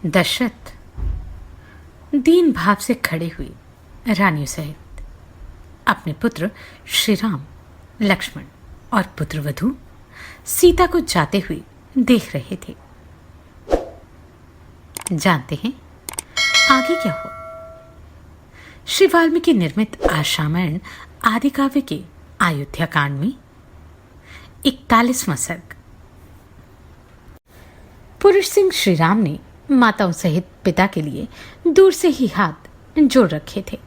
दशरथ दीन भाव से खड़े हुए रानियों सहित अपने पुत्र श्री राम, लक्ष्मण और पुत्रवधू सीता को जाते हुए देख रहे थे। जानते हैं आगे क्या हुआ? श्री वाल्मीकि निर्मित आश्रामण आदि काव्य के अयोध्या कांड में 41वां सर्ग। पुरुष सिंह श्री राम ने माताओं सहित पिता के लिए दूर से ही हाथ जोड़ रखे थे।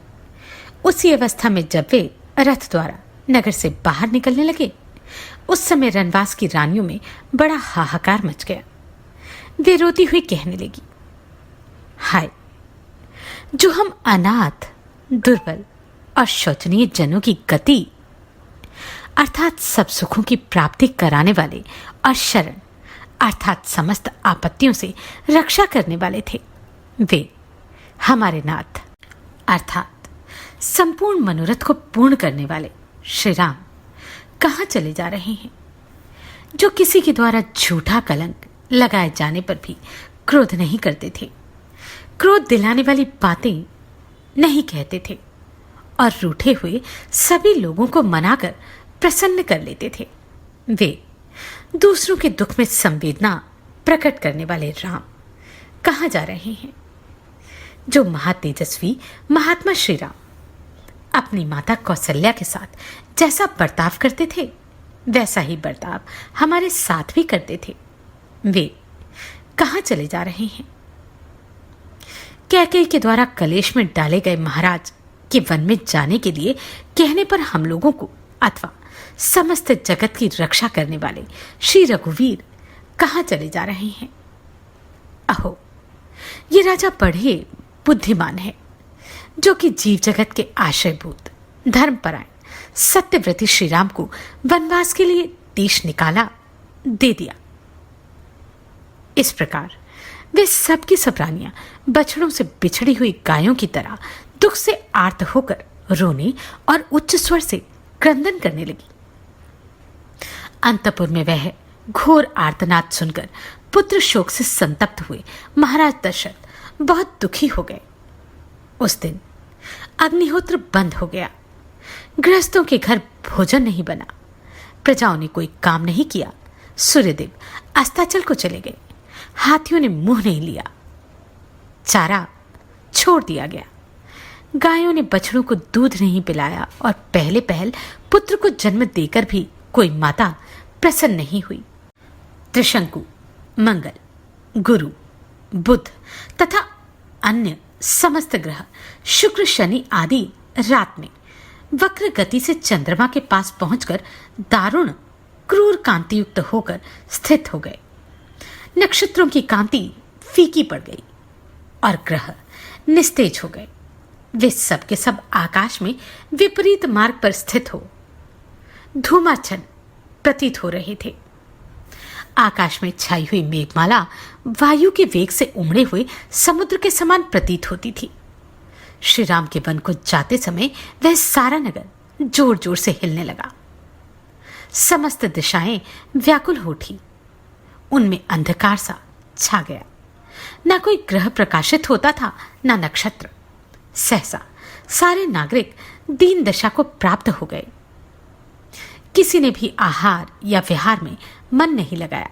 उसी अवस्था में जब वे रथ द्वारा नगर से बाहर निकलने लगे, उस समय रनवास की रानियों में बड़ा हाहाकार मच गया। वे रोती हुई कहने लगी, हाय, जो हम अनाथ, दुर्बल और शोचनीय जनों की गति अर्थात सब सुखों की प्राप्ति कराने वाले और शरण अर्थात समस्त आपत्तियों से रक्षा करने वाले थे, वे हमारे नाथ अर्थात संपूर्ण मनोरथ को पूर्ण करने वाले श्री राम कहाँ चले जा रहे हैं? जो किसी के द्वारा झूठा कलंक लगाए जाने पर भी क्रोध नहीं करते थे, क्रोध दिलाने वाली बातें नहीं कहते थे और रूठे हुए सभी लोगों को मनाकर प्रसन्न कर लेते थे। वे दूसरों के दुख में संवेदना प्रकट करने वाले राम कहाँ जा रहे हैं? जो महातेजस्वी महात्मा श्री राम अपनी माता कौशल्या के साथ जैसा बर्ताव करते थे, वैसा ही बर्ताव हमारे साथ भी करते थे, वे कहाँ चले जा रहे हैं? कैकेयी के द्वारा कलेश में डाले गए महाराज के वन में जाने के लिए कहने पर हम लोगों को अथवा समस्त जगत की रक्षा करने वाले श्री रघुवीर कहाँ चले जा रहे हैं? अहो, ये राजा बड़े बुद्धिमान है, जो कि जीव जगत के आश्रयभूत धर्मपरायण सत्यव्रती श्री राम को वनवास के लिए देश निकाला दे दिया। इस प्रकार वे सबकी सब रानियां बछड़ों से बिछड़ी हुई गायों की तरह दुख से आर्त होकर रोने और उच्च स्वर से क्रंदन करने लगी। अंतपुर में वह घोर आर्तनाद सुनकर पुत्र शोक से संतप्त हुए महाराज दशरथ बहुत दुखी हो गए। उस दिन अग्निहोत्र बंद हो गया, गृहस्थों के घर भोजन नहीं बना, प्रजाओं ने कोई काम नहीं किया, सूर्यदेव अस्ताचल को चले गए, हाथियों ने मुंह नहीं लिया, चारा छोड़ दिया गया, गायों ने बछड़ों को दूध नहीं पिलाया और पहले पहल पुत्र को जन्म देकर भी कोई माता प्रसन्न नहीं हुई। त्रिशंकु, मंगल, गुरु, बुध तथा अन्य समस्त ग्रह शुक्र शनि आदि रात में वक्र गति से चंद्रमा के पास पहुंचकर दारुण क्रूर कांति युक्त होकर स्थित हो गए। नक्षत्रों की कांति फीकी पड़ गई और ग्रह निस्तेज हो गए। वे सब के सब आकाश में विपरीत मार्ग पर स्थित हो धूमाच्छन्न प्रतीत हो रहे थे। आकाश में छाई हुई मेघमाला वायु के वेग से उमड़े हुए समुद्र के समान प्रतीत होती थी। श्री राम के वन को जाते समय वह सारा नगर जोर जोर से हिलने लगा। समस्त दिशाएं व्याकुल हो उठी, उनमें अंधकार सा छा गया। न कोई ग्रह प्रकाशित होता था, न नक्षत्र। सहसा सारे नागरिक दीन दशा को प्राप्त हो गए। किसी ने भी आहार या विहार में मन नहीं लगाया।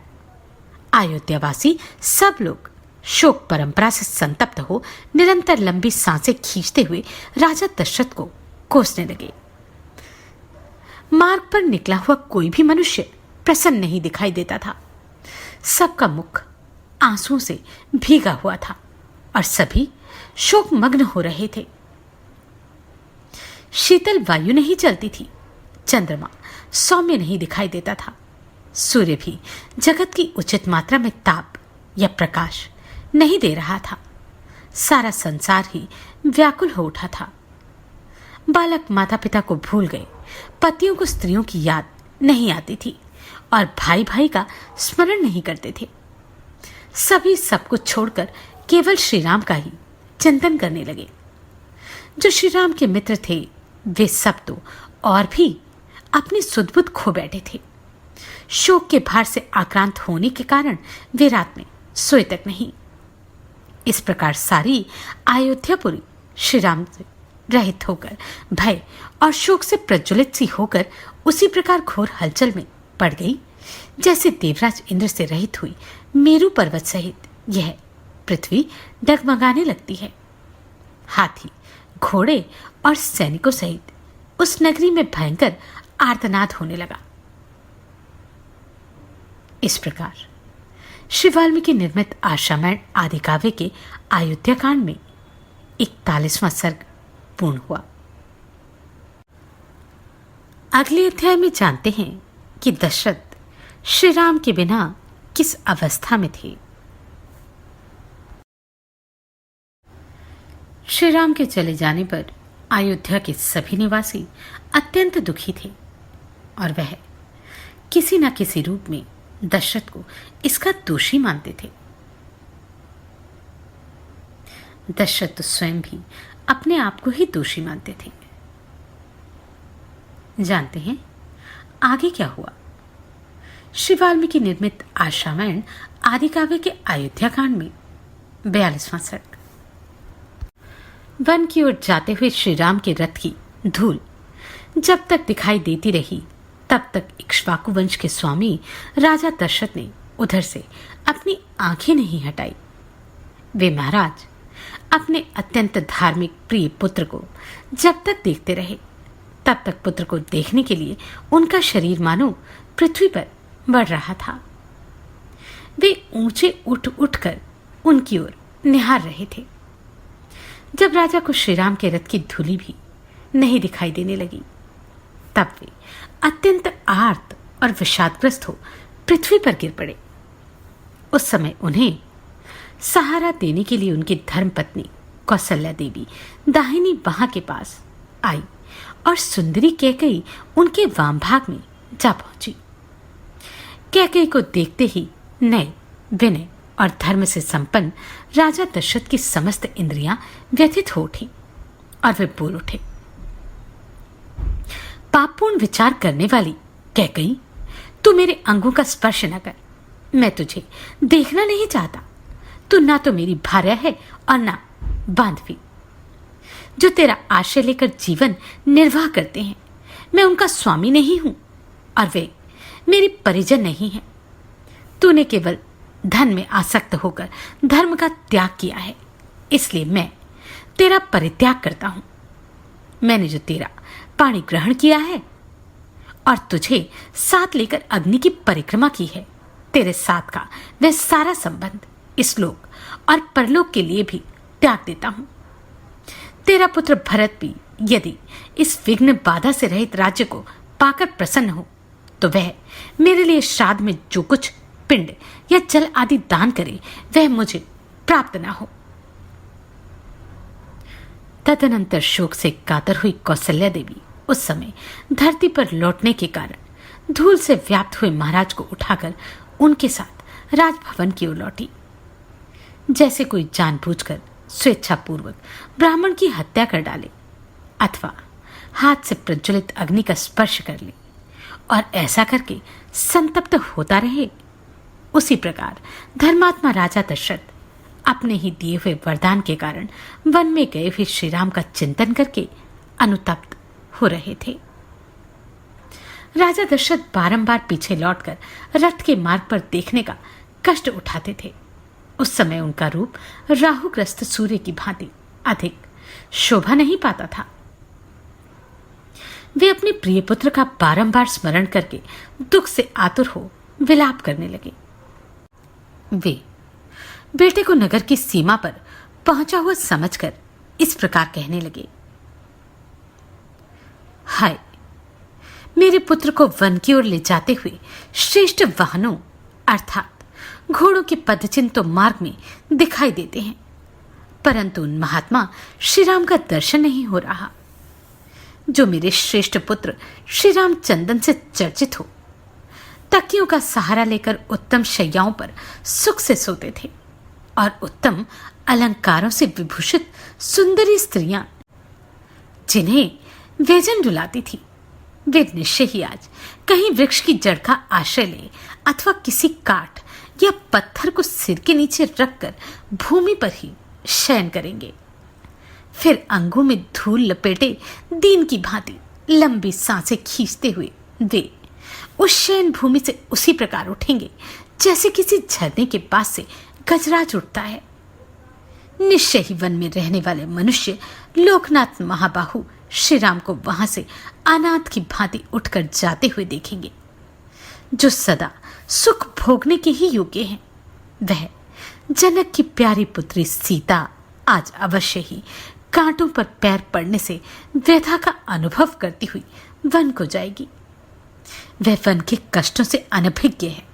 अयोध्यावासी सब लोग शोक परंपरा से संतप्त हो निरंतर लंबी सांसें खींचते हुए राजा दशरथ को कोसने लगे। मार्ग पर निकला हुआ कोई भी मनुष्य प्रसन्न नहीं दिखाई देता था। सबका मुख आंसुओं से भीगा हुआ था और सभी शोकमग्न हो रहे थे। शीतल वायु नहीं चलती थी, चंद्रमा सौम्य नहीं दिखाई देता था, सूर्य भी जगत की उचित मात्रा में ताप या प्रकाश नहीं दे रहा था। सारा संसार ही व्याकुल हो उठा था। बालक माता पिता को भूल गए, पतियों को स्त्रियों की याद नहीं आती थी और भाई भाई का स्मरण नहीं करते थे। सभी सब कुछ छोड़कर केवल श्री राम का ही चिंतन करने लगे। जो श्री राम के मित्र थे, वे सब तो और भी अपनी सुध-बुध खो बैठे थे। शोक के भार से आक्रांत होने के कारण वे रात में सोए तक नहीं। इस प्रकार सारी अयोध्यापुरी श्री राम से रहित होकर भय और शोक से प्रज्वलित सी होकर उसी प्रकार घोर हलचल में पड़ गई जैसे देवराज इंद्र से रहित हुई मेरू पर्वत सहित यह पृथ्वी डगमगाने लगती है। हाथी, घोड़े और सैनिकों सहित उस नगरी में भयंकर आर्तनाद होने लगा। इस प्रकार श्री वाल्मीकि निर्मित आशामैण आदि काव्य के अयोध्या कांड में 41वां सर्ग पूर्ण हुआ। अगले अध्याय में जानते हैं कि दशरथ श्री राम के बिना किस अवस्था में थे। श्री राम के चले जाने पर अयोध्या के सभी निवासी अत्यंत दुखी थे और वह किसी न किसी रूप में दशरथ को इसका दोषी मानते थे। दशरथ तो स्वयं भी अपने आप को ही दोषी मानते थे। जानते हैं आगे क्या हुआ। श्री वाल्मीकि निर्मित आशामैण आदि काव्य के अयोध्या कांड में 42वां सर्ग। वन की ओर जाते हुए श्री राम के रथ की धूल जब तक दिखाई देती रही तब तक इक्ष्वाकु वंश के स्वामी राजा दशरथ ने उधर से अपनी आंखें नहीं हटाई। वे महाराज अपने अत्यंत धार्मिक प्रिय पुत्र को जब तक देखते रहे तब तक पुत्र को देखने के लिए उनका शरीर मानो पृथ्वी पर बढ़ रहा था। वे ऊंचे उठ उठकर उनकी ओर निहार रहे थे। जब राजा को श्रीराम के रथ की धूली भी नहीं दिखाई देने लगी तब वे अत्यंत आर्त और विषादग्रस्त हो पृथ्वी पर गिर पड़े। उस समय उन्हें सहारा देने के लिए उनकी धर्मपत्नी कौशल्या देवी दाहिनी बाह के पास आई और सुंदरी कैकेयी उनके वाम भाग में जा पहुंची। कैकेयी को देखते ही नए, विनय और धर्म से संपन्न राजा दशरथ की समस्त इंद्रियां व्यथित हो उठी और वे बोल उठे, पापपूर्ण विचार करने वाली कैकेयी, तू मेरे अंगों का स्पर्श न कर। मैं तुझे देखना नहीं चाहता। तू ना तो मेरी भार्या है और ना बांधवी, जो तेरा आश्रय लेकर जीवन निर्वाह करते हैं। मैं उनका स्वामी नहीं हूं और वे मेरी परिजन नहीं है। तूने केवल धन में आसक्त होकर धर्म का त्याग किया है, इसलिए मैं तेरा परित्याग करता हूं। मैंने जो तेरा पाणी ग्रहण किया है और तुझे साथ लेकर अग्नि की परिक्रमा की है, तेरे साथ का वह सारा संबंध इस लोक और परलोक के लिए भी त्याग देता हूं। तेरा पुत्र भरत भी यदि इस विघ्न बाधा से रहित राज्य को पाकर प्रसन्न हो तो वह मेरे लिए श्राद्ध में जो कुछ पिंड या जल आदि दान करे वह मुझे प्राप्त ना हो। तदनंतर शोक से कातर हुई कौशल्या देवी उस समय धरती पर लौटने के कारण धूल से व्याप्त हुए महाराज को उठाकर उनके साथ राजभवन की ओर लौटी। जैसे कोई जानबूझकर स्वेच्छापूर्वक ब्राह्मण की हत्या कर डाले अथवा हाथ से प्रज्वलित अग्नि का स्पर्श कर ले और ऐसा करके संतप्त होता रहे, उसी प्रकार धर्मात्मा राजा दशरथ अपने ही दिए हुए वरदान के कारण वन में गए हुए श्री राम का चिंतन करके अनुतप्त हो रहे थे। राजा दशरथ बारंबार पीछे लौटकर रथ के मार्ग पर देखने का कष्ट उठाते थे। उस समय उनका रूप राहुग्रस्त सूर्य की भांति अधिक शोभा नहीं पाता था। वे अपने प्रिय पुत्र का बारंबार स्मरण करके दुख से आतुर हो विलाप करने लगे। वे बेटे को नगर की सीमा पर पहुंचा हुआ समझकर इस प्रकार कहने लगे, हाय, मेरे पुत्र को वन की ओर ले जाते हुए श्रेष्ठ वाहनों अर्थात घोड़ों के पदचिन्ह तो मार्ग में दिखाई देते हैं, परंतु उन महात्मा श्री राम का दर्शन नहीं हो रहा, जो मेरे श्रेष्ठ पुत्र श्री राम चंदन से चर्चित हो। तकियों का सहारा लेकर उत्तम शैयाओं पर सुख से सोते थे और उत्तम अलंकारों से विभूषित सुंदरी स्त्रियां जिन्हें व्यजन डुलाती थी, वे निश्चय ही आज कहीं वृक्ष की जड़ का आश्रय ले अथवा किसी काठ या पत्थर को सिर के नीचे रखकर भूमि पर ही शयन करेंगे। फिर अंगों में धूल लपेटे दीन की भांति लंबी सांसें खींचते हुए वे उस शयन भूमि से उसी प्रकार उठेंगे जैसे किसी झरने के पास से गजराज उठता है। निश्चय ही वन में रहने वाले मनुष्य लोकनाथ महाबाहु श्री राम को वहां से अनाथ की भांति उठकर जाते हुए देखेंगे। जो सदा सुख भोगने के ही योग्य हैं, वह जनक की प्यारी पुत्री सीता आज अवश्य ही कांटों पर पैर पड़ने से व्यथा का अनुभव करती हुई वन को जाएगी। वह वन के कष्टों से अनभिज्ञ है।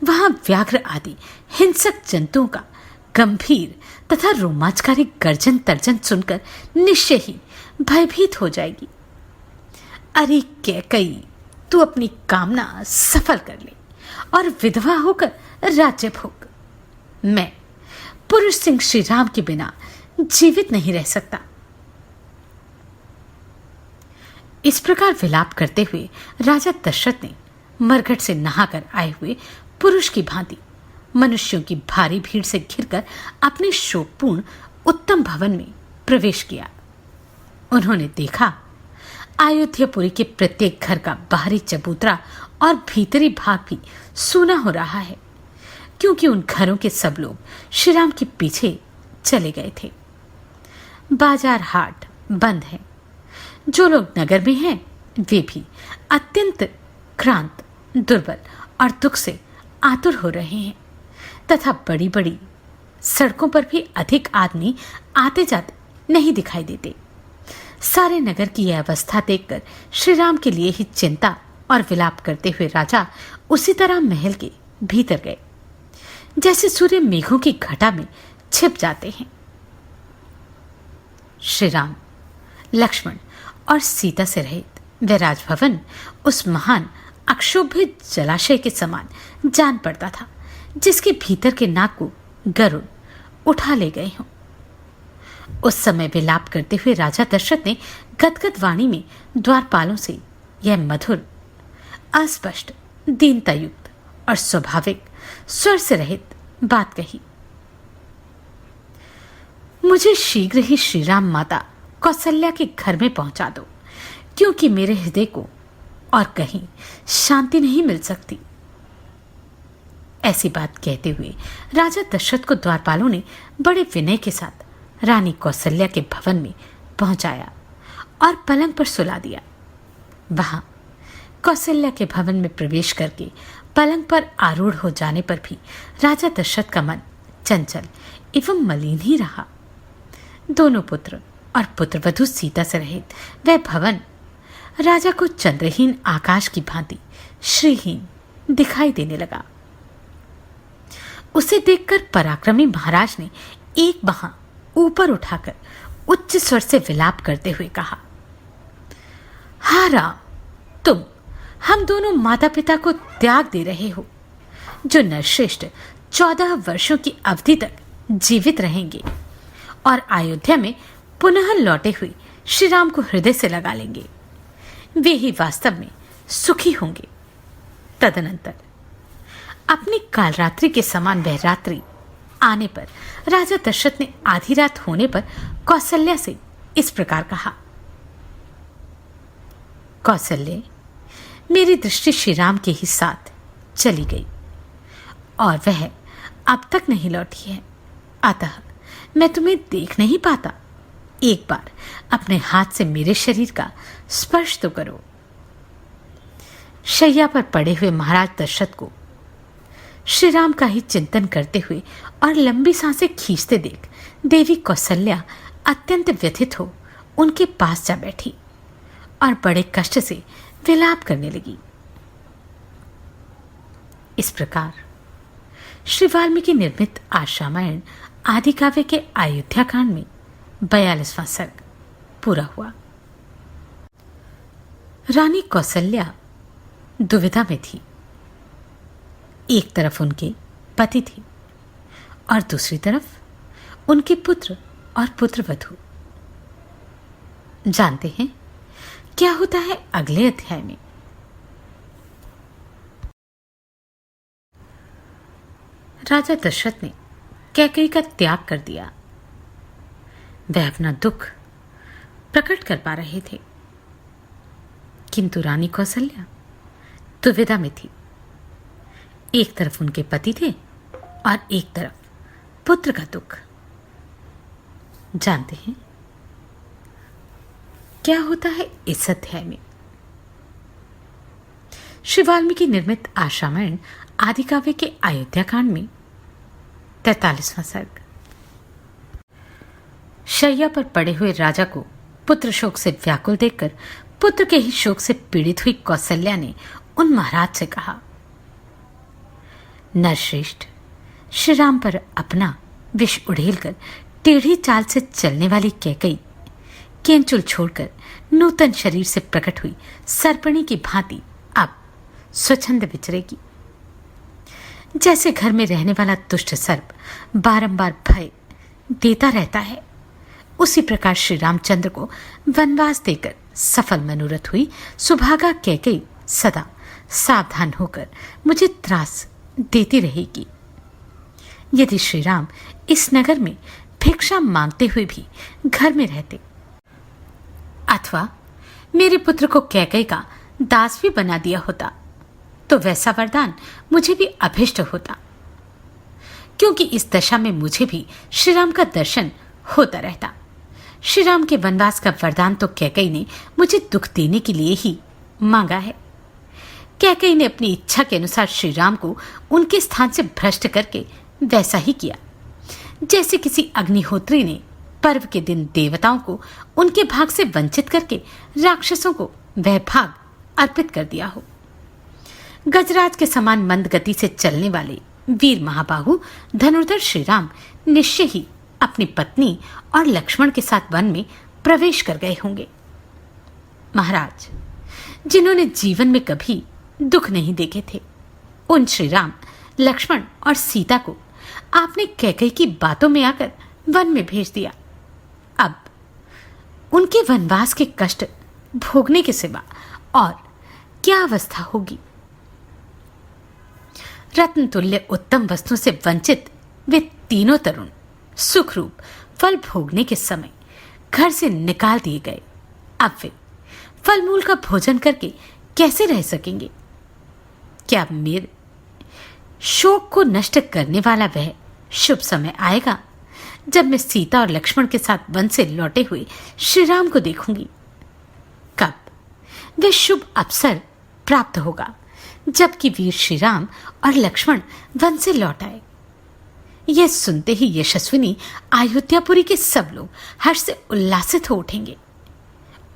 वहां व्याघ्र आदि हिंसक जंतुओं का गंभीर तथा रोमांचकारी गर्जन तर्जन सुनकर निश्चय ही भयभीत हो जाएगी। अरे कैकई, तू अपनी कामना सफल कर ले और विधवा होकर राज्य भोग। मैं पुरुष सिंह श्री राम के बिना जीवित नहीं रह सकता। इस प्रकार विलाप करते हुए राजा दशरथ ने मरघट से नहाकर आए हुए पुरुष की भांति मनुष्यों की भारी भीड़ से घिरकर अपने शोकपूर्ण उत्तम भवन में प्रवेश किया। उन्होंने देखा अयोध्यापुरी के प्रत्येक घर का बाहरी चबूतरा और भीतरी भाग भी सूना हो रहा है, क्योंकि उन घरों के सब लोग श्री राम के पीछे चले गए थे। बाजार हाट बंद है। जो लोग नगर में हैं, वे भी अत्यंत क्रांत, दुर्बल और दुख से आतुर हो रहे हैं तथा बड़ी बड़ी सड़कों पर भी अधिक आदमी आते जाते नहीं दिखाई देते। सारे नगर की यह अवस्था देखकर श्री राम के लिए ही चिंता और विलाप करते हुए राजा उसी तरह महल के भीतर गए जैसे सूर्य मेघों की घटा में छिप जाते हैं। श्री राम, लक्ष्मण और सीता से रहित वह राजभवन उस महान अक्षोभ्य जलाशय के समान जान पड़ता था, जिसके भीतर के नाग को गरुड़ उठा ले गए हों। उस समय विलाप करते हुए राजा दशरथ ने गदगद वाणी में द्वारपालों से यह मधुर, अस्पष्ट, दीनतायुक्त और स्वाभाविक स्वर से रहित बात कही। मुझे शीघ्र ही श्री राम माता कौशल्या के घर में पहुंचा दो, क्योंकि मेरे हृदय को और कहीं शांति नहीं मिल सकती। ऐसी बात कहते हुए राजा दशरथ को द्वारपालों ने बड़े विनय के साथ रानी कौशल्या के भवन में पहुंचाया और पलंग पर सुला दिया। वहां कौशल्या के भवन में प्रवेश करके पलंग पर आरूढ़ हो जाने पर भी राजा दशरथ का मन चंचल एवं मलिन ही रहा। दोनों पुत्र और पुत्रवधू सीता से रहित वह भवन राजा को चंद्रहीन आकाश की भांति श्रीहीन दिखाई देने लगा। उसे देखकर पराक्रमी महाराज ने एक बांह ऊपर उठाकर उच्च स्वर से विलाप करते हुए कहा, हा राम, तुम हम दोनों माता पिता को त्याग दे रहे हो, जो नरश्रेष्ठ 14 वर्षों की अवधि तक जीवित रहेंगे और अयोध्या में पुनः लौटे हुए श्री राम को हृदय से लगा लेंगे। वे ही वास्तव में सुखी होंगे। तदनंतर अपनी कालरात्रि के समान वह रात्रि आने पर राजा दशरथ ने आधी रात होने पर कौशल्या से इस प्रकार कहा, कौशल्य, मेरी दृष्टि श्री राम के ही साथ चली गई और वह अब तक नहीं लौटी है। अतः मैं तुम्हें देख नहीं पाता। एक बार अपने हाथ से मेरे शरीर का स्पर्श तो करो। शैया पर पड़े हुए महाराज दशरथ को श्री राम का ही चिंतन करते हुए और लंबी सांसें खींचते देख देवी कौशल्या अत्यंत व्यथित हो उनके पास जा बैठी और बड़े कष्ट से विलाप करने लगी। इस प्रकार श्री वाल्मीकि निर्मित आर्ष रामायण आदि काव्य के अयोध्या कांड में 42वां सर्ग पूरा हुआ। रानी कौशल्या दुविधा में थी। एक तरफ उनके पति थे और दूसरी तरफ उनके पुत्र और पुत्रवधू। जानते हैं क्या होता है अगले अध्याय में। राजा दशरथ ने कैकेयी का त्याग कर दिया। वह अपना दुख प्रकट कर पा रहे थे, किंतु रानी कौशल्या दुविधा में थी। एक तरफ उनके पति थे और एक तरफ पुत्र का दुख। जानते हैं क्या होता है इस अध्याय में? श्री वाल्मीकि निर्मित आशामयण आदि काव्य के अयोध्या कांड में 43वां सर्ग। शैया पर पड़े हुए राजा को पुत्र शोक से व्याकुल देखकर पुत्र के ही शोक से पीड़ित हुई कौशल्या ने उन महाराज से कहा, नरश्रेष्ठ, श्री राम पर अपना विष उड़ेलकर टेढ़ी चाल से चलने वाली कैकेयी केंचुल छोड़कर नूतन शरीर से प्रकट हुई सर्पणी की भांति अब स्वच्छंद विचरेगी। जैसे घर में रहने वाला दुष्ट सर्प बारंबार भय देता रहता है, उसी प्रकार श्री रामचंद्र को वनवास देकर सफल मनोरथ हुई सुभागा कैकेयी सदा सावधान होकर मुझे त्रास देती रहेगी। यदि श्री राम इस नगर में भिक्षा मांगते हुए भी घर में रहते अथवा मेरे पुत्र को कैकेयी का दास भी बना दिया होता, तो वैसा वरदान मुझे भी अभिष्ट होता, क्योंकि इस दशा में मुझे भी श्री राम का दर्शन होता रहता। श्री राम के वनवास का वरदान तो कैकेयी ने मुझे दुख देने के लिए ही मांगा है। कैकेयी ने अपनी इच्छा के अनुसार श्री राम को उनके स्थान से भ्रष्ट करके वैसा ही किया, जैसे किसी अग्निहोत्री ने पर्व के दिन देवताओं को उनके भाग से वंचित करके राक्षसों को वह भाग अर्पित कर दिया हो। गजराज के समान मंद गति से चलने वाले वीर महाबाहु धनुर्धर श्री राम निश्चय ही अपनी पत्नी और लक्ष्मण के साथ वन में प्रवेश कर गए होंगे। महाराज, जिन्होंने जीवन में कभी दुख नहीं देखे थे, उन श्री राम, लक्ष्मण और सीता को आपने कैकेयी की बातों में आकर वन में भेज दिया। अब उनके वनवास के कष्ट भोगने के सिवा और क्या अवस्था होगी? रत्न तुल्य उत्तम वस्तु से वंचित वे तीनों तरुण सुखरूप फल भोगने के समय घर से निकाल दिए गए। अब वे फल मूल का भोजन करके कैसे रह सकेंगे? क्या मेरे शोक को नष्ट करने वाला वह शुभ समय आएगा जब मैं सीता और लक्ष्मण के साथ वन से लौटे हुए श्री राम को देखूंगी? कब वह शुभ अवसर प्राप्त होगा जबकि वीर श्री राम और लक्ष्मण वन से लौट आए? यह सुनते ही यशस्विनी अयोध्यापुरी के सब लोग हर्ष से उल्लासित हो उठेंगे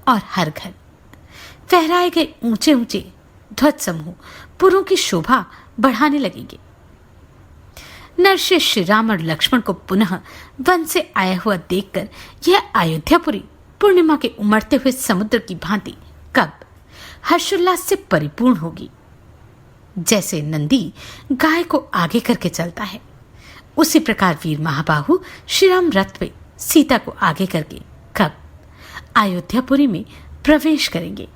और हर घर फहराए गए ऊंचे ऊंचे ध्वज समूह पुरों की शोभा बढ़ाने लगेंगे। नरश्रेष्ठ श्री राम और लक्ष्मण को पुनः वन से आया हुआ देखकर यह अयोध्यापुरी पूर्णिमा के उमड़ते हुए समुद्र की भांति कब हर्षोल्लास से परिपूर्ण होगी। जैसे नंदी गाय को आगे करके चलता है, उसी प्रकार वीर महाबाहु श्री राम रथ में सीता को आगे करके कब अयोध्यापुरी में प्रवेश करेंगे।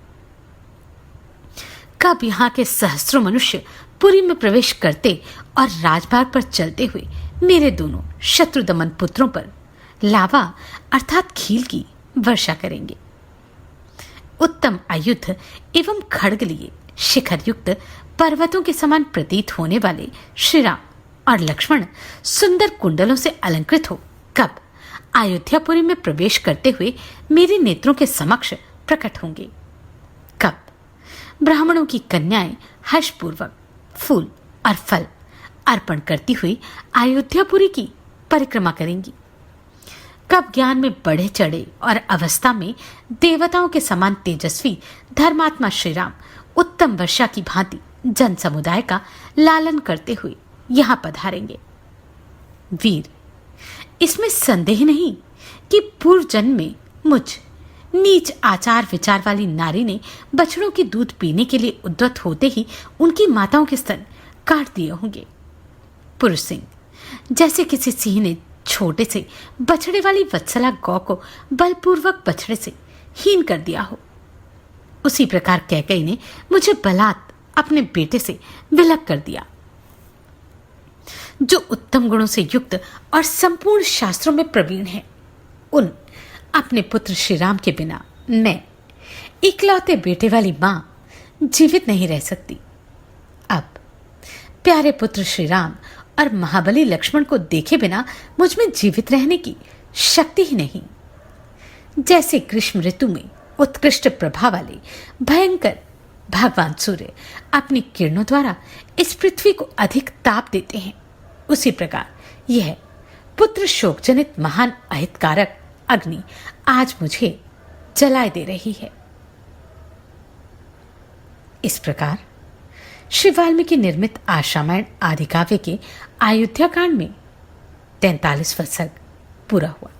कब यहाँ के सहस्त्रों मनुष्य पुरी में प्रवेश करते और राजमार्ग पर चलते हुए मेरे दोनों शत्रुदमन पुत्रों पर लावा अर्थात खील की वर्षा करेंगे। उत्तम आयुध एवं खड्ग लिए शिखर युक्त पर्वतों के समान प्रतीत होने वाले श्री राम और लक्ष्मण सुंदर कुंडलों से अलंकृत हो कब अयोध्यापुरी में प्रवेश करते हुए मेरे नेत्रों के समक्ष प्रकट होंगे। कब ब्राह्मणों की कन्याएं हर्षपूर्वक फूल और फल अर्पण करती हुई अयोध्यापुरी की परिक्रमा करेंगी। कब ज्ञान में बढ़े चढ़े और अवस्था में देवताओं के समान तेजस्वी धर्मात्मा श्री राम उत्तम वर्षा की भांति जन समुदाय का लालन करते हुए यहां पधारेंगे। वीर, इसमें संदेह नहीं कि पूर्व जन्म में मुझ नीच आचार विचार वाली नारी ने बछड़ों के दूध पीने के लिए उद्यत होते ही उनकी माताओं के स्तन काट दिए होंगे। पुरुष सिंह, जैसे किसी सिंह ने छोटे से बछड़े वाली वत्सला गौ को बलपूर्वक बछड़े से हीन कर दिया हो, उसी प्रकार कैकेयी ने मुझे बलात् अपने बेटे से विलग कर दिया। जो उत्तम गुणों से युक्त और संपूर्ण शास्त्रों में प्रवीण है, उन अपने पुत्र श्री राम के बिना मैं, इकलौते बेटे वाली मां, जीवित नहीं रह सकती। अब प्यारे पुत्र श्री राम और महाबली लक्ष्मण को देखे बिना मुझ में जीवित रहने की शक्ति ही नहीं। जैसे ग्रीष्म ऋतु में उत्कृष्ट प्रभा वाले भयंकर भगवान सूर्य अपनी किरणों द्वारा इस पृथ्वी को अधिक ताप देते हैं, उसी प्रकार यह पुत्र शोक जनित महान अहितकारक अग्नि आज मुझे जलाए दे रही है। इस प्रकार श्री वाल्मीकि निर्मित आशारामायण आदि काव्य के अयोध्या कांड में 43वां सर्ग पूरा हुआ।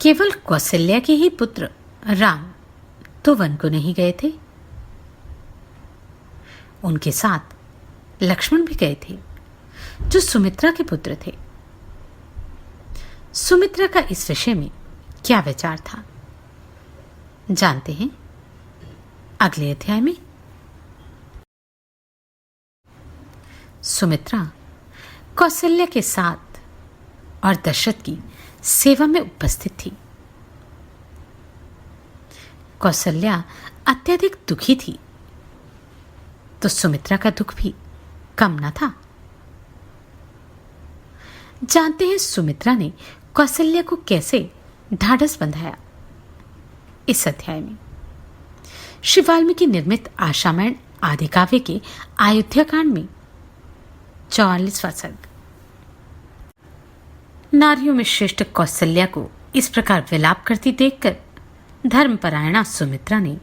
केवल कौशल्या के ही पुत्र राम तो वन को नहीं गए थे, उनके साथ लक्ष्मण भी गए थे, जो सुमित्रा के पुत्र थे। सुमित्रा का इस विषय में क्या विचार था, जानते हैं अगले अध्याय में। सुमित्रा कौशल्या के साथ और दशरथ की सेवा में उपस्थित थी। कौशल्या अत्यधिक दुखी थी, तो सुमित्रा का दुख भी कम न था। जानते हैं सुमित्रा ने कौशल्या को कैसे ढाढ़स बंधाया। इस अध्याय में श्री वाल्मीकि निर्मित आशारामायण आदि काव्य के अयोध्या कांड में 44वां सर्ग। नारियों में श्रेष्ठ कौशल्या को इस प्रकार विलाप करती देखकर धर्मपरायणा सुमित्रा ने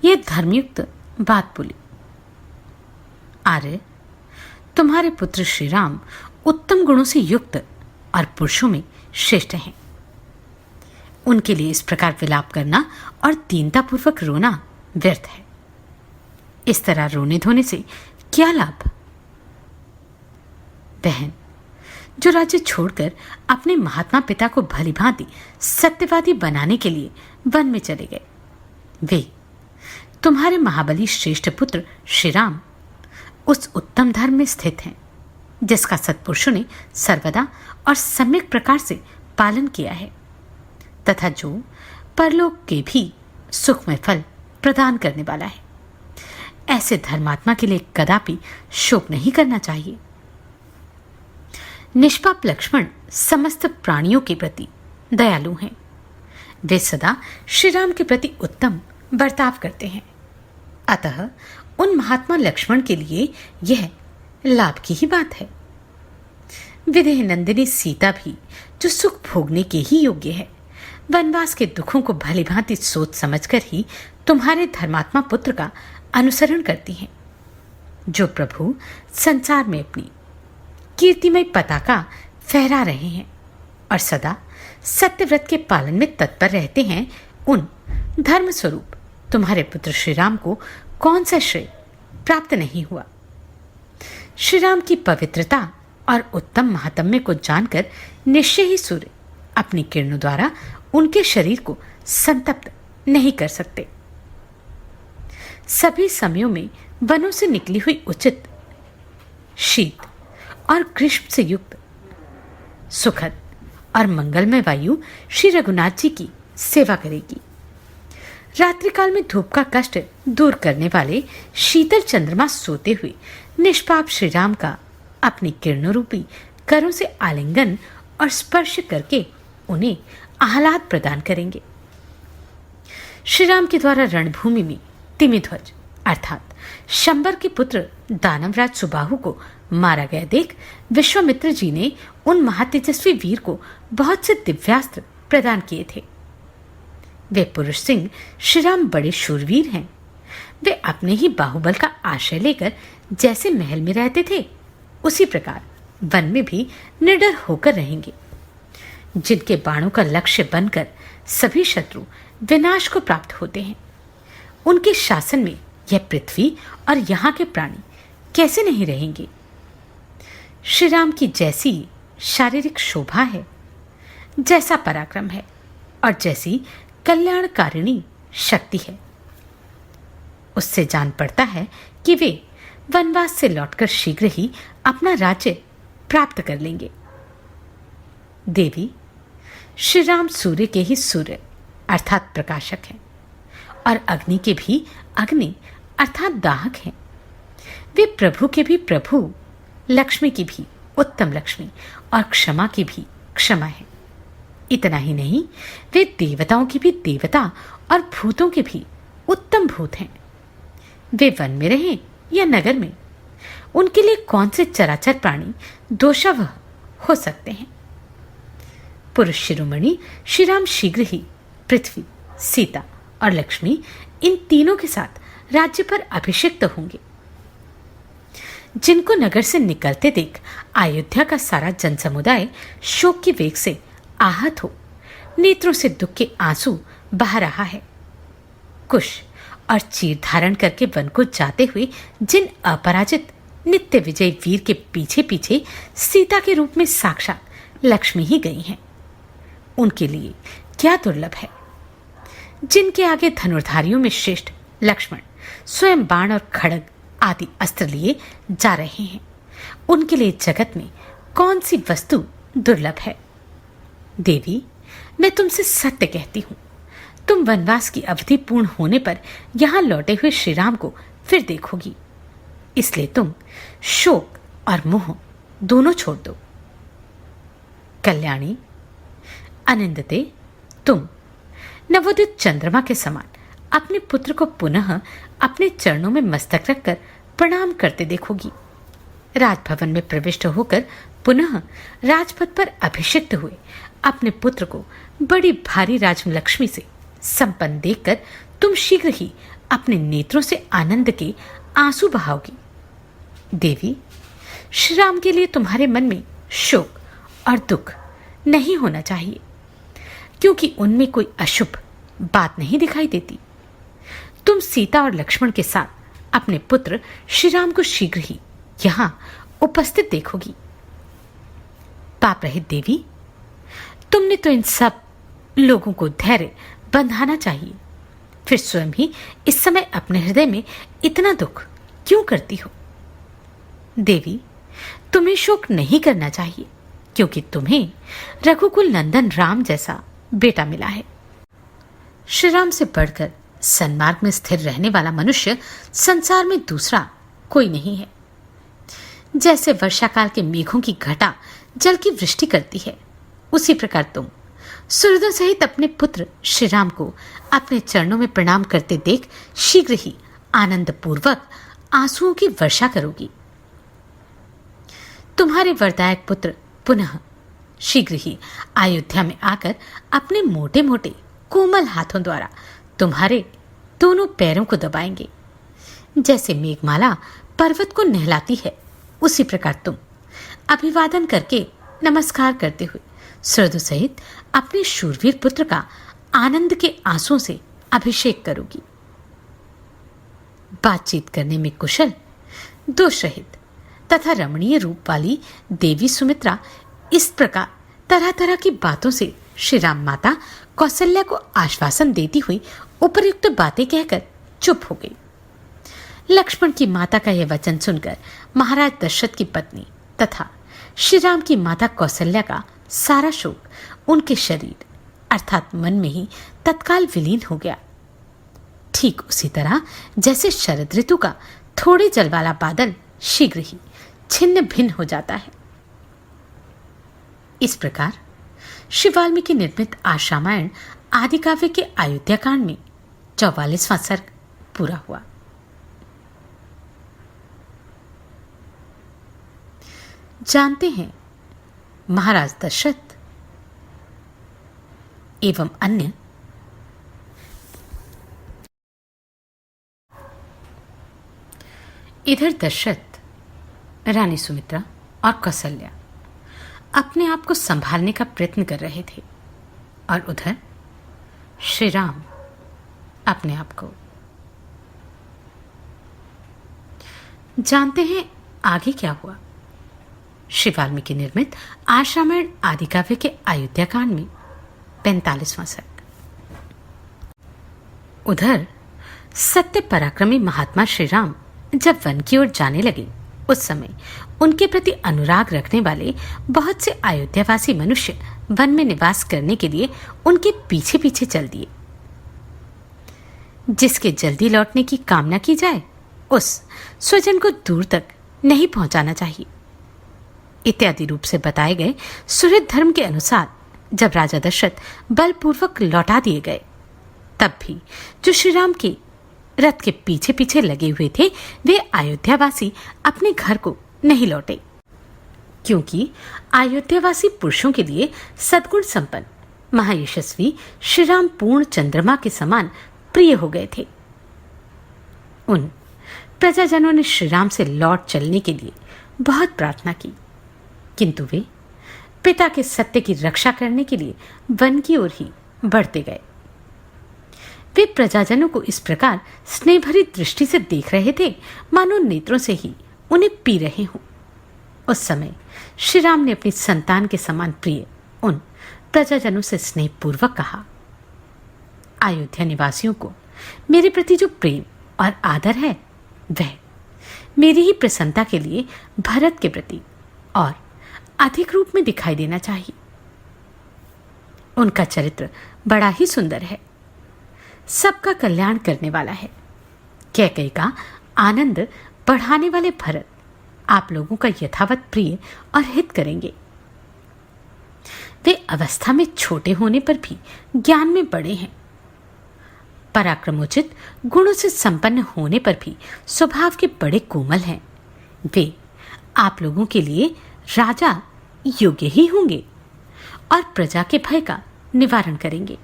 यह धर्मयुक्त बात बोली, आर्य, तुम्हारे पुत्र श्री राम उत्तम गुणों से युक्त और पुरुषों में श्रेष्ठ हैं। उनके लिए इस प्रकार विलाप करना और दीनतापूर्वक रोना व्यर्थ है। इस तरह रोने धोने से क्या लाभ। बहन, जो राज्य छोड़कर अपने महात्मा पिता को भली भांति सत्यवादी बनाने के लिए वन में चले गए, वे तुम्हारे महाबली श्रेष्ठ पुत्र श्री राम उस उत्तम धर्म में स्थित हैं, जिसका सत्पुरुषों ने सर्वदा और सम्यक प्रकार से पालन किया है, तथा जो परलोक के भी सुखमय फल प्रदान करने वाला है। ऐसे धर्मात्मा के लिए कदापि शोक नहीं करना चाहिए। निष्पाप लक्ष्मण समस्त प्राणियों के प्रति दयालु हैं। वे सदा श्री राम के प्रति उत्तम बर्ताव करते हैं। अतः उन महात्मा लक्ष्मण के लिए यह लाभ की ही बात है। विदेह नंदिनी सीता भी, जो सुख भोगने के ही योग्य है, वनवास के दुखों को भली भांति सोच समझकर ही तुम्हारे धर्मात्मा पुत्र का अनुसरण करती हैं, जो प्रभु संसार में अपनी कीर्तिमय पताका फहरा रहे हैं और सदा सत्यव्रत के पालन में तत्पर रहते हैं। उन धर्म स्वरूप तुम्हारे पुत्र श्री राम को कौन सा श्रेय प्राप्त नहीं हुआ। श्री राम की पवित्रता और उत्तम महात्म्य को जानकर निश्चय ही सूर्य अपनी किरणों द्वारा उनके शरीर को संतप्त नहीं कर सकते। सभी समयों में वनों से निकली हुई उचित शीत और ग्रीष्म से युक्त सुखद और मंगलमय वायु श्री रघुनाथ जी की सेवा करेगी। रात्रिकाल में धूप का कष्ट दूर करने वाले शीतल चंद्रमा सोते हुए निष्पाप श्री राम का अपनी किरणों रूपी करों से आलिंगन और स्पर्श करके उन्हें आह्लाद प्रदान करेंगे। श्री राम के द्वारा रणभूमि में तिमिध्वज अर्थात शंबर के पुत्र दानवराज सुबाहु को मारा गया देख विश्वामित्र जी ने उन महातेजस्वी वीर को बहुत से दिव्यास्त्र प्रदान किए थे। वे पुरुष सिंह श्री राम बड़े शूरवीर हैं। वे अपने ही बाहुबल का आश्रय लेकर जैसे महल में रहते थे, उसी प्रकार वन में भी निडर होकर रहेंगे। जिनके बाणों का लक्ष्य बनकर सभी शत्रु विनाश को प्राप्त होते हैं, उनके शासन में यह पृथ्वी और यहाँ के प्राणी कैसे नहीं रहेंगे। श्री राम की जैसी शारीरिक शोभा है, जैसा पराक्रम है और जैसी कल्याणकारिणी शक्ति है, उससे जान पड़ता है कि वे वनवास से लौटकर शीघ्र ही अपना राज्य प्राप्त कर लेंगे। देवी, श्री राम सूर्य के ही सूर्य अर्थात प्रकाशक हैं और अग्नि के भी अग्नि अर्थात दाहक हैं। वे प्रभु के भी प्रभु, लक्ष्मी की भी उत्तम लक्ष्मी और क्षमा की भी क्षमा है। इतना ही नहीं, वे देवताओं की भी देवता और भूतों के भी उत्तम भूत हैं। वे वन में रहें या नगर में, उनके लिए कौन से चराचर प्राणी दोषावह हो सकते हैं। पुरुष शिरोमणि श्री राम शीघ्र ही पृथ्वी, सीता और लक्ष्मी इन तीनों के साथ राज्य पर अभिषिक्त होंगे। जिनको नगर से निकलते देख अयोध्या का सारा जनसमुदाय शोक की वेग से आहत हो नेत्रों से दुख के आंसू बहा रहा है। कुश और चीर धारण करके वन को जाते हुए जिन अपराजित नित्य विजय वीर के पीछे पीछे सीता के रूप में साक्षात लक्ष्मी ही गई हैं, उनके लिए क्या दुर्लभ है। जिनके आगे धनुर्धारियों में श्रेष्ठ लक्ष्मण स्वयं बाण और खड़ग आदि अस्त्र लिए जा रहे हैं, उनके लिए जगत में कौन सी वस्तु दुर्लभ है। देवी, मैं तुमसे सत्य कहती हूं, तुम वनवास की अवधि पूर्ण होने पर यहां लौटे हुए श्री राम को फिर देखोगी। इसलिए तुम शोक और मोह दोनों छोड़ दो। कल्याणी, अनिंदते, तुम नवोदित चंद्रमा के समान अपने पुत्र को पुनः अपने चरणों में मस्तक रखकर प्रणाम करते देखोगी। राजभवन में प्रविष्ट होकर पुनः राजपथ पर अभिषिक्त हुए अपने पुत्र को बड़ी भारी राजलक्ष्मी से संपन्न देखकर तुम शीघ्र ही अपने नेत्रों से आनंद के आंसू बहाओगी। देवी, श्री राम के लिए तुम्हारे मन में शोक और दुख नहीं होना चाहिए, क्योंकि उनमें कोई अशुभ बात नहीं दिखाई देती। तुम सीता और लक्ष्मण के साथ अपने पुत्र श्री राम को शीघ्र ही यहां उपस्थित देखोगी। पाप रहित देवी, तुमने तो इन सब लोगों को धैर्य बंधाना चाहिए, फिर स्वयं ही इस समय अपने हृदय में इतना दुख क्यों करती हो। देवी, तुम्हें शोक नहीं करना चाहिए, क्योंकि तुम्हें रघुकुल नंदन राम जैसा बेटा मिला है। श्री राम से बढ़कर सन्मार्ग में स्थिर रहने वाला मनुष्य संसार में दूसरा कोई नहीं है। जैसे वर्षाकाल के मेघों की घटा जल की वृष्टि करती है, उसी प्रकार तुम सूर्योदय सहित अपने पुत्र श्री राम को अपने चरणों में प्रणाम करते देख शीघ्र ही आनंद पूर्वक आंसुओं की वर्षा करोगी। तुम्हारे वरदायक पुत्र पुनः शीघ्र ही अयोध्या में आकर अपने मोटे मोटे कोमल हाथों द्वारा तुम्हारे दोनों पैरों को दबाएंगे। जैसे मेघमाला पर्वत को नहलाती है, उसी प्रकार तुम अभिवादन करके नमस्कार करते हुए सूर्योदय सहित अपने शूरवीर पुत्र का आनंद के आंसुओं से अभिषेक करोगी। बातचीत करने में कुशल, दोष रहित तथा रमणीय रूप वाली देवी सुमित्रा इस प्रकार तरह तरह की बातों से श्री राम माता कौशल्या को आश्वासन देती हुई उपयुक्त बातें कहकर चुप हो गई। लक्ष्मण की माता का यह वचन सुनकर महाराज दशरथ की पत्नी तथा श्री राम की माता कौशल्या का सारा शोक उनके शरीर अर्थात मन में ही तत्काल विलीन हो गया। ठीक उसी तरह जैसे शरद ऋतु का थोड़े जल वाला बादल शीघ्र ही छिन्न भिन्न हो जाता है। इस प्रकार श्री वाल्मीकि निर्मित आशा रामायण आदि काव्य के अयोध्या कांड में 44वां सर्ग पूरा हुआ। जानते हैं महाराज दशरथ एवं अन्य इधर दशरथ, रानी सुमित्रा और कौशल्या अपने आप को संभालने का प्रयत्न कर रहे थे और उधर श्री राम अपने आप को। जानते हैं आगे क्या हुआ। श्री वाल्मीकि निर्मित आशा रामायण आदि काव्य के अयोध्या कांड में 45वां सर्ग। उधर सत्य पराक्रमी महात्मा श्री राम जब वन की ओर जाने लगे उस समय उनके प्रति अनुराग रखने वाले बहुत से अयोध्यावासी मनुष्य वन में निवास करने के लिए उनके पीछे पीछे चल दिए। जिसके जल्दी लौटने की कामना की जाए उस स्वजन को दूर तक नहीं पहुंचाना चाहिए इत्यादि रूप से बताए गए सुहृद धर्म के अनुसार जब राजा दशरथ बलपूर्वक लौटा दिए गए तब भी जो श्री राम के रथ के पीछे पीछे लगे हुए थे वे अयोध्यावासी अपने घर को नहीं लौटे, क्योंकि अयोध्यावासी पुरुषों के लिए सद्गुण संपन्न महायशस्वी श्री राम पूर्ण चंद्रमा के समान प्रिय हो गए थे। उन प्रजाजनों ने श्री राम से लौट चलने के लिए बहुत प्रार्थना की, किंतु वे पिता के सत्य की रक्षा करने के लिए वन की ओर ही बढ़ते गए। वे प्रजाजनों को इस प्रकार स्नेह भरी दृष्टि से देख रहे थे मानो नेत्रों से ही उन्हें पी रहे हों। उस समय श्री राम ने अपनी संतान के समान प्रिय उन प्रजाजनों से स्नेहपूर्वक कहा, अयोध्या निवासियों को मेरे प्रति जो प्रेम और आदर है वह मेरी ही प्रसन्नता के लिए भरत के प्रति और अधिक रूप में दिखाई देना चाहिए। उनका चरित्र बड़ा ही सुंदर है, सबका कल्याण करने वाला है। कैकेयी का आनंद बढ़ाने वाले भरत आप लोगों का यथावत प्रिय और हित करेंगे। वे अवस्था में छोटे होने पर भी ज्ञान में बड़े हैं, पराक्रमोचित गुणों से संपन्न होने पर भी स्वभाव के बड़े कोमल हैं। वे आप लोगों के लिए राजा योग्य ही होंगे और प्रजा के भय का निवारण करेंगे।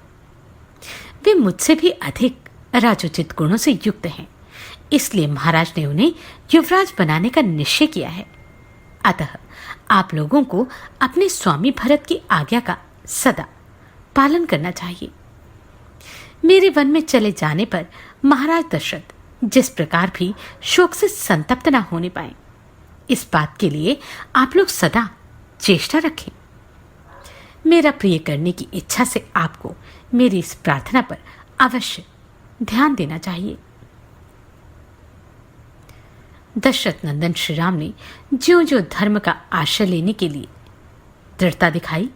वे मुझसे भी अधिक राजोचित गुणों से युक्त हैं, इसलिए महाराज ने उन्हें युवराज बनाने का निश्चय किया है। अतः आप लोगों को अपने स्वामी भरत की आज्ञा का सदा पालन करना चाहिए। मेरे वन में चले जाने पर महाराज दशरथ जिस प्रकार भी शोक से संतप्त न होने पाए, इस बात के लिए आप लोग सदा चेष्टा रखें। मेरा प्रिय करने की इच्छा से आपको मेरी इस प्रार्थना पर अवश्य ध्यान देना चाहिए। दशरथ नंदन श्री राम ने ज्यों ज्यों धर्म का आश्रय लेने के लिए दृढ़ता दिखाई,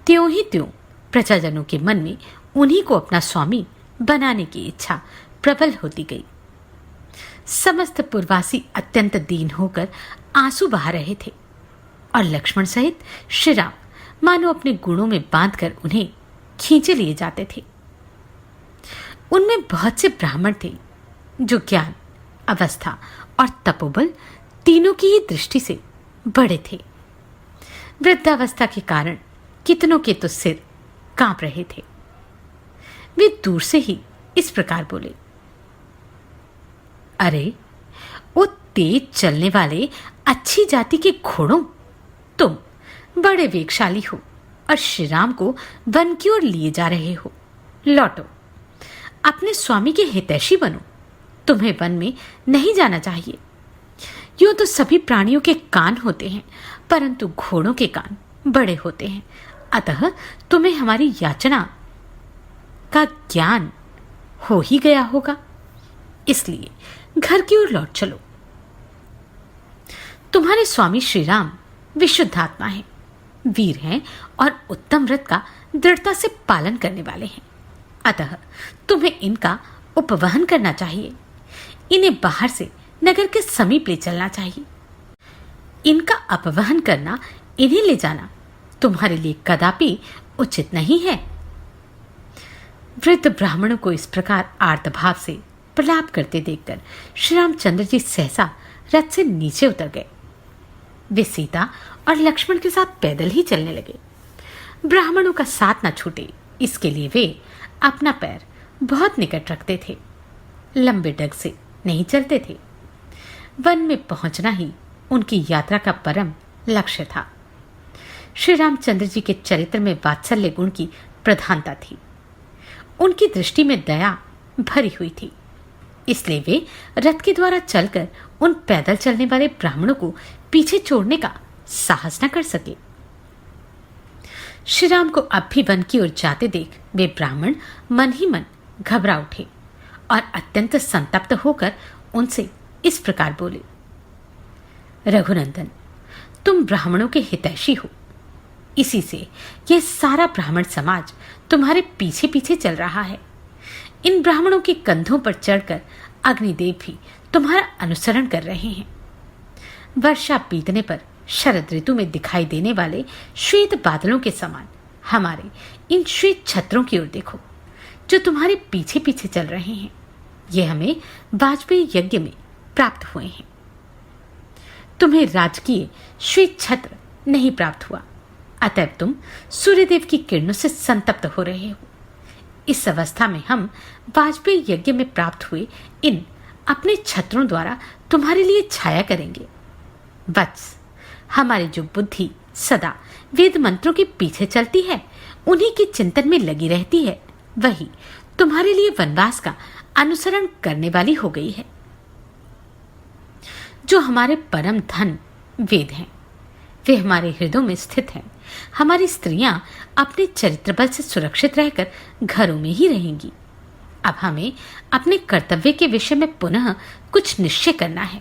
त्यों ही त्यों प्रजाजनों के मन में उन्हीं को अपना स्वामी बनाने की इच्छा प्रबल होती गई। समस्त पुरवासी अत्यंत दीन होकर आंसू बहा रहे थे और लक्ष्मण सहित श्री राम मानो अपने गुणों में बांधकर उन्हें खींचे लिए जाते थे। उनमें बहुत से ब्राह्मण थे जो ज्ञान, अवस्था और तपोबल तीनों की ही दृष्टि से बड़े थे। वृद्धावस्था के कारण कितनों के तो सिर कांप रहे थे। वे दूर से ही इस प्रकार बोले, अरे वो तेज चलने वाले अच्छी जाति के घोड़ों, तुम बड़े वेगशाली हो और श्री राम को वन की ओर लिए जा रहे हो। लौटो, अपने स्वामी के हितैषी बनो। तुम्हें वन में नहीं जाना चाहिए। यूं तो सभी प्राणियों के कान होते हैं, परंतु घोड़ों के कान बड़े होते हैं। अतः तुम्हें हमारी याचना का ज्ञान हो ही गया होगा, इसलिए घर की ओर लौट चलो। तुम्हारे स्वामी श्री राम विशुद्ध आत्मा हैं, वीर हैं और उत्तम व्रत का दृढ़ता से पालन करने वाले हैं। अतः तुम्हें इनका उपवहन करना चाहिए। इन्हें बाहर से नगर के समीप ले चलना चाहिए। इनका अपवहन करना, इन्हें ले जाना तुम्हारे लिए कदापि उचित नहीं है। वृद्ध ब्राह्मणों को इस प्रकार आर्तभाव से प्रलाप करते देखकर श्री रामचंद्र जी सहसा रथ से नीचे उतर गए। वे सीता और लक्ष्मण के साथ पैदल ही चलने लगे। ब्राह्मणों का साथ न छूटे, इसके लिए वे अपना पैर बहुत निकट रखते थे, लंबे डग से नहीं चलते थे। वन में पहुंचना ही उनकी यात्रा का परम लक्ष्य था। श्री रामचंद्र जी के चरित्र में वात्सल्य गुण की प्रधानता थी। उनकी दृष्टि में दया भरी हुई थी, इसलिए वे रथ के द्वारा चलकर उन पैदल चलने वाले ब्राह्मणों को पीछे छोड़ने का साहस न कर सके। श्री राम को अब भी वन की ओर जाते देख वे ब्राह्मण मन ही मन घबरा उठे और अत्यंत संतप्त होकर उनसे इस प्रकार बोले, रघुनंदन, तुम ब्राह्मणों के हितैषी हो, इसी से यह सारा ब्राह्मण समाज तुम्हारे पीछे पीछे चल रहा है। इन ब्राह्मणों के कंधों पर चढ़कर अग्निदेव भी तुम्हारा अनुसरण कर रहे हैं। वर्षा बीतने पर शरद ऋतु में दिखाई देने वाले श्वेत बादलों के समान हमारे इन श्वेत छत्रों की ओर देखो, जो तुम्हारे पीछे पीछे चल रहे हैं। ये हमें वाजपेयी यज्ञ में प्राप्त हुए हैं। तुम्हें राजकीय श्वेत छत्र नहीं प्राप्त हुआ, अतएव तुम सूर्यदेव की किरणों से संतप्त हो रहे हो। इस अवस्था में हम वाजपेयी यज्ञ में प्राप्त हुए इन अपने छत्रों द्वारा तुम्हारे लिए छाया करेंगे। वत्स, हमारी जो बुद्धि सदा वेद मंत्रों के पीछे चलती है, उन्हीं के चिंतन में लगी रहती है, वही तुम्हारे लिए वनवास का अनुसरण करने वाली हो गई है। जो हमारे परम धन वेद हैं, वे हमारे हृदयों में स्थित हैं। हमारी स्त्रियां अपने चरित्र बल से सुरक्षित रहकर घरों में ही रहेंगी। अब हमें अपने कर्तव्य के विषय में पुनः कुछ निश्चय करना है।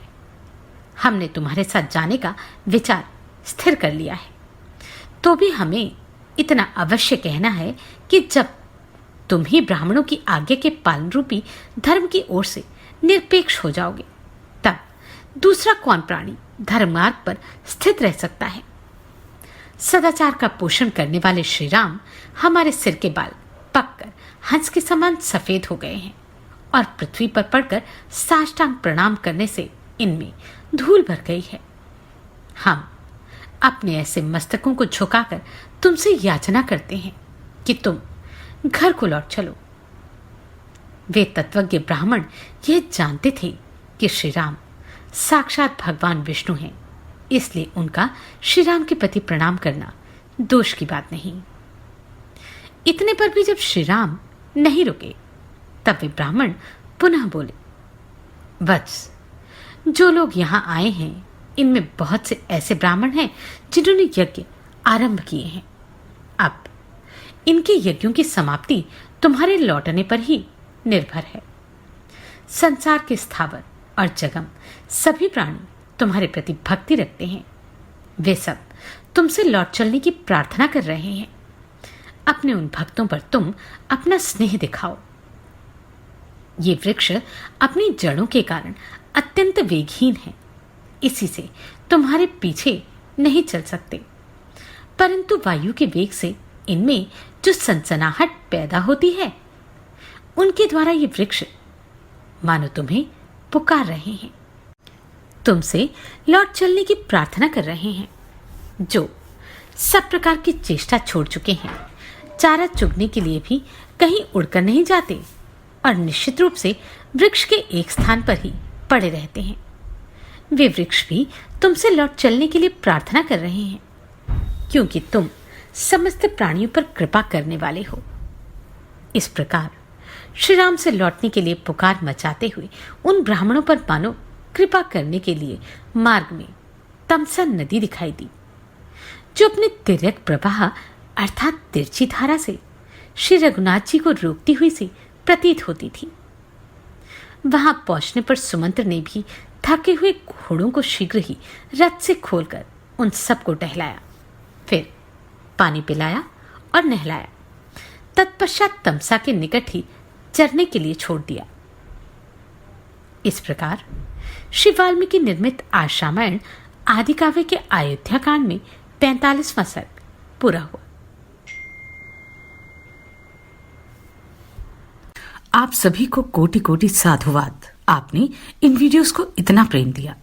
हमने तुम्हारे साथ जाने का विचार स्थिर कर लिया है, तो भी हमें इतना अवश्य कहना है कि जब तुम ही ब्राह्मणों की आज्ञा के पालन रूपी धर्म की ओर से निरपेक्ष हो जाओगे, तब दूसरा कौन प्राणी धर्म मार्ग पर स्थित रह सकता है। सदाचार का पोषण करने वाले श्री राम हमारे सिर के बाल पककर हंस के समान सफेद हो गए हैं और पृथ्वी पर पड़कर साष्टांग प्रणाम करने से इनमें धूल भर गई है। हम अपने ऐसे मस्तकों को झुकाकर तुमसे याचना करते हैं कि तुम घर को लौट चलो। वे तत्वज्ञ ब्राह्मण यह जानते थे कि श्री राम साक्षात भगवान विष्णु हैं, इसलिए उनका श्री राम के प्रति प्रणाम करना दोष की बात नहीं। इतने पर भी जब श्री राम नहीं रुके, तब वे ब्राह्मण पुनः बोले, वत्स, जो लोग यहां आए हैं, इनमें बहुत से ऐसे ब्राह्मण हैं जिन्होंने यज्ञ आरंभ किए हैं। अब इनके यज्ञों की समाप्ति तुम्हारे लौटने पर ही निर्भर है। संसार के स्थावर और जगम सभी प्राणी तुम्हारे प्रति भक्ति रखते हैं। वे सब तुमसे लौट चलने की प्रार्थना कर रहे हैं। अपने उन भक्तों पर तुम अपना स्नेह दिखाओ। ये वृक्ष अपनी जड़ों के कारण अत्यंत वेगहीन है, इसी से तुम्हारे पीछे नहीं चल सकते, परंतु वायु के वेग से इनमें जो सनसनाहट पैदा होती है, उनके द्वारा ये वृक्ष मानो तुम्हें पुकार रहे हैं, तुमसे लौट चलने की प्रार्थना कर रहे हैं। जो सब प्रकार की चेष्टा छोड़ चुके हैं, चारा चुगने के लिए भी कहीं उड़कर नहीं जाते और निश्चित रूप से वृक्ष के एक स्थान पर ही पड़े रहते हैं, वे वृक्ष भी तुमसे लौट चलने के लिए प्रार्थना कर रहे हैं, क्योंकि तुम समस्त प्राणियों पर कृपा करने वाले हो। इस प्रकार श्री राम से लौटने के लिए पुकार मचाते हुए उन ब्राह्मणों पर मानो कृपा करने के लिए मार्ग में तमसा नदी दिखाई दी, जो अपने तिर्यक प्रवाह अर्थात तिरछी धारा से श्री रघुनाथ जी को रोकती हुई सी प्रतीत होती थी। वहां पहुंचने पर सुमंत्र ने भी थके हुए घोड़ों को शीघ्र ही रथ से खोलकर उन सबको टहलाया, फिर पानी पिलाया और नहलाया। तत्पश्चात तमसा के निकट ही चरने के लिए छोड़ दिया। इस प्रकार श्री वाल्मीकि निर्मित आज रामायण आदि काव्य के अयोध्या कांड में 45वां सर्ग पूरा हुआ। आप सभी को कोटि कोटि साधुवाद। आपने इन वीडियोस को इतना प्रेम दिया,